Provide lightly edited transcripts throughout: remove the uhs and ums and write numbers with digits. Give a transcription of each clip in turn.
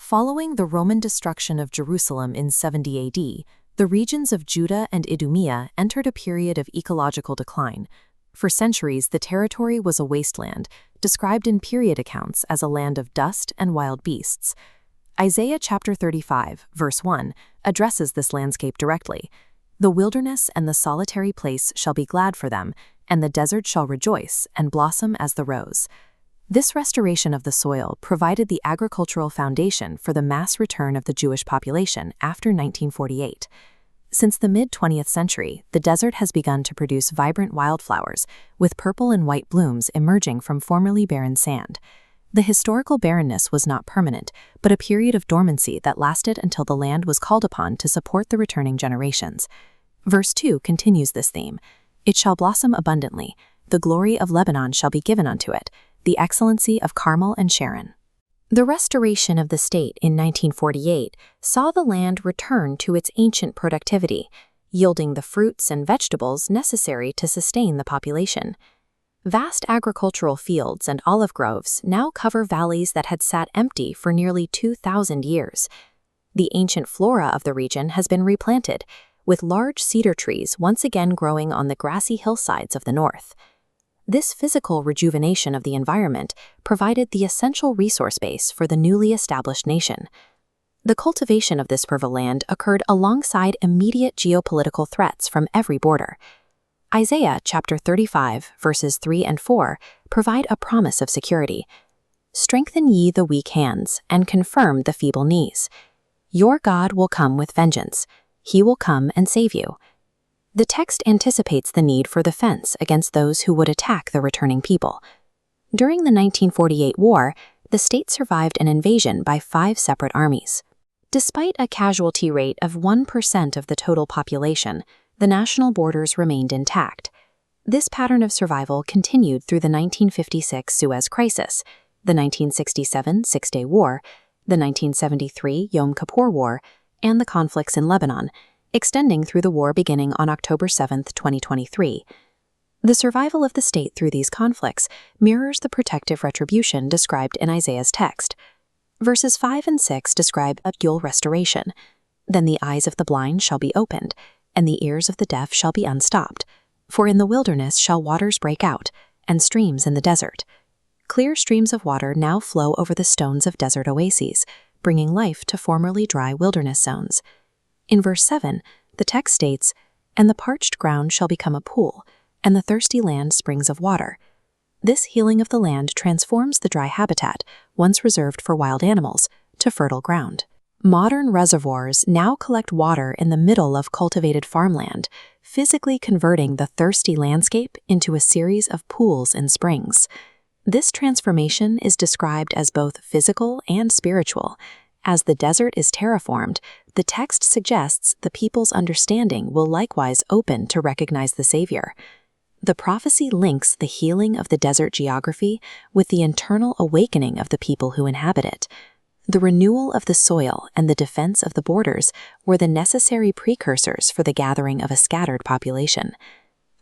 Following the Roman destruction of Jerusalem in 70 AD, the regions of Judah and Idumea entered a period of ecological decline. For centuries, the territory was a wasteland, described in period accounts as a land of dust and wild beasts. Isaiah chapter 35, verse 1, addresses this landscape directly. "The wilderness and the solitary place shall be glad for them, and the desert shall rejoice and blossom as the rose." This restoration of the soil provided the agricultural foundation for the mass return of the Jewish population after 1948. Since the mid-20th century, the desert has begun to produce vibrant wildflowers, with purple and white blooms emerging from formerly barren sand. The historical barrenness was not permanent, but a period of dormancy that lasted until the land was called upon to support the returning generations. Verse 2 continues this theme. "It shall blossom abundantly. The glory of Lebanon shall be given unto it, the excellency of Carmel and Sharon." The restoration of the state in 1948 saw the land return to its ancient productivity, yielding the fruits and vegetables necessary to sustain the population. Vast agricultural fields and olive groves now cover valleys that had sat empty for nearly 2,000 years. The ancient flora of the region has been replanted, with large cedar trees once again growing on the grassy hillsides of the north. This physical rejuvenation of the environment provided the essential resource base for the newly established nation. The cultivation of this fertile land occurred alongside immediate geopolitical threats from every border. Isaiah chapter 35, verses 3 and 4 provide a promise of security. "Strengthen ye the weak hands, and confirm the feeble knees. Your God will come with vengeance. He will come and save you." The text anticipates the need for defense against those who would attack the returning people. During the 1948 war, the state survived an invasion by 5 separate armies. Despite a casualty rate of 1% of the total population, the national borders remained intact. This pattern of survival continued through the 1956 Suez Crisis, the 1967 Six-Day War, the 1973 Yom Kippur War, and the conflicts in Lebanon, extending through the war beginning on October 7, 2023. The survival of the state through these conflicts mirrors the protective retribution described in Isaiah's text. Verses 5 and 6 describe a dual restoration. "Then the eyes of the blind shall be opened, and the ears of the deaf shall be unstopped. For in the wilderness shall waters break out, and streams in the desert." Clear streams of water now flow over the stones of desert oases, bringing life to formerly dry wilderness zones. In verse 7, the text states, "And the parched ground shall become a pool, and the thirsty land springs of water." This healing of the land transforms the dry habitat, once reserved for wild animals, to fertile ground. Modern reservoirs now collect water in the middle of cultivated farmland, physically converting the thirsty landscape into a series of pools and springs. This transformation is described as both physical and spiritual. As the desert is terraformed, the text suggests the people's understanding will likewise open to recognize the Savior. The prophecy links the healing of the desert geography with the internal awakening of the people who inhabit it. The renewal of the soil and the defense of the borders were the necessary precursors for the gathering of a scattered population.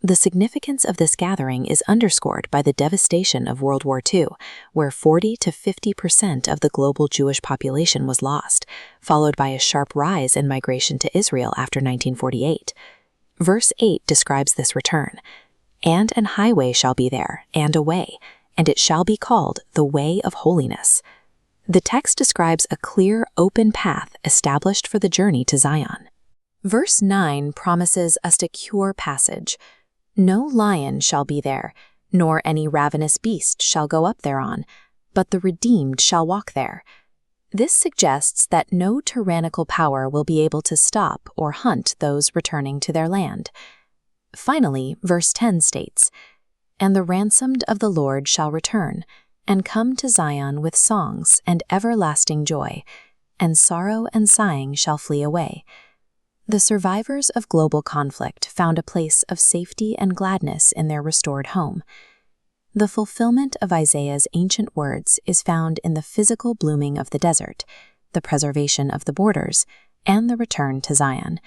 The significance of this gathering is underscored by the devastation of World War II, where 40 to 50% of the global Jewish population was lost, followed by a sharp rise in migration to Israel after 1948. Verse 8 describes this return. "And an highway shall be there, and a way, and it shall be called the way of holiness." The text describes a clear, open path established for the journey to Zion. Verse 9 promises a secure passage. "No lion shall be there, nor any ravenous beast shall go up thereon, but the redeemed shall walk there." This suggests that no tyrannical power will be able to stop or hunt those returning to their land. Finally, verse 10 states, "And the ransomed of the Lord shall return, and come to Zion with songs and everlasting joy, and sorrow and sighing shall flee away." The survivors of global conflict found a place of safety and gladness in their restored home. The fulfillment of Isaiah's ancient words is found in the physical blooming of the desert, the preservation of the borders, and the return to Zion.